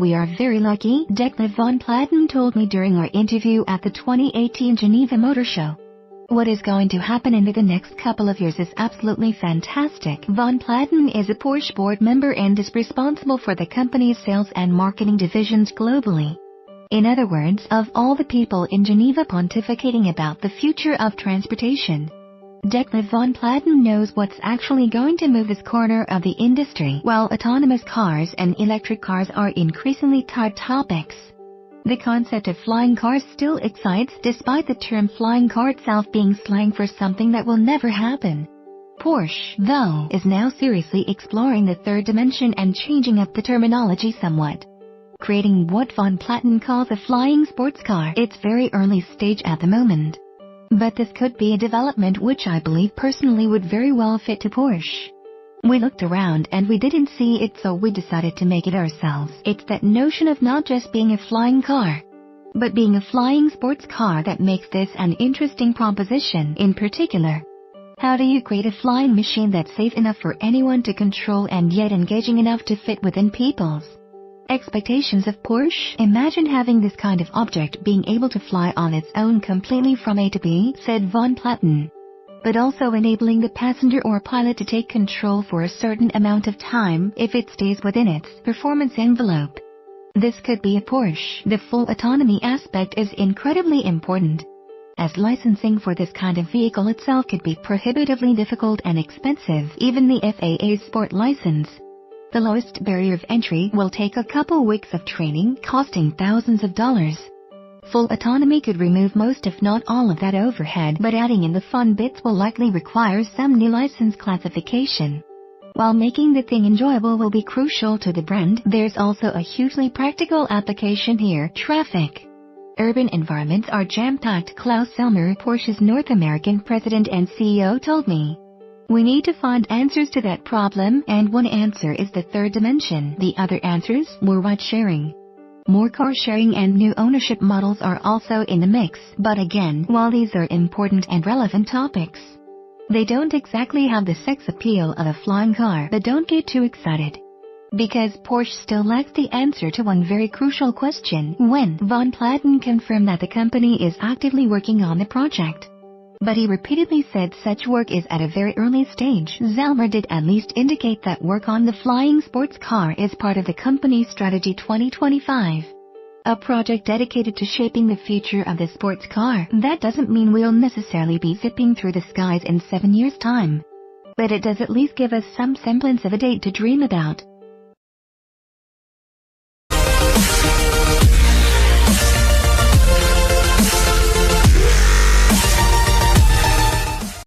We are very lucky, Detlev von Platen told me during our interview at the 2018 Geneva Motor Show. What is going to happen in the next couple of years is absolutely fantastic. Von Platen is a Porsche board member and is responsible for the company's sales and marketing divisions globally. In other words, of all the people in Geneva pontificating about the future of transportation, Detlev von Platen knows what's actually going to move this corner of the industry. While autonomous cars and electric cars are increasingly hot topics, the concept of flying cars still excites, despite the term flying car itself being slang for something that will never happen. Porsche, though, is now seriously exploring the third dimension and changing up the terminology somewhat, creating what von Platen calls a flying sports car. It's very early stage at the moment, but this could be a development which I believe personally would very well fit to Porsche. We looked around and we didn't see it, so we decided to make it ourselves. It's that notion of not just being a flying car, but being a flying sports car that makes this an interesting proposition. In particular, how do you create a flying machine that's safe enough for anyone to control and yet engaging enough to fit within people's expectations of Porsche? Imagine having this kind of object being able to fly on its own completely from A to B, said von Platen, but also enabling the passenger or pilot to take control for a certain amount of time if it stays within its performance envelope. This could be a Porsche. The full autonomy aspect is incredibly important, as licensing for this kind of vehicle itself could be prohibitively difficult and expensive. Even the FAA's sport license, the lowest barrier of entry, will take a couple weeks of training, costing thousands of dollars. Full autonomy could remove most if not all of that overhead, but adding in the fun bits will likely require some new license classification. While making the thing enjoyable will be crucial to the brand, there's also a hugely practical application here: traffic. Urban environments are jam-packed. Klaus Selmer, Porsche's North American president and CEO, told me, "We need to find answers to that problem, and one answer is the third dimension. The other answers were ride-sharing. More car sharing and new ownership models are also in the mix, but again, while these are important and relevant topics, they don't exactly have the sex appeal of a flying car. But don't get too excited, because Porsche still lacks the answer to one very crucial question." When von Platen confirmed that the company is actively working on the project, but he repeatedly said such work is at a very early stage, Selmer did at least indicate that work on the flying sports car is part of the company's Strategy 2025, a project dedicated to shaping the future of the sports car. That doesn't mean we'll necessarily be zipping through the skies in 7 years' time, but it does at least give us some semblance of a date to dream about.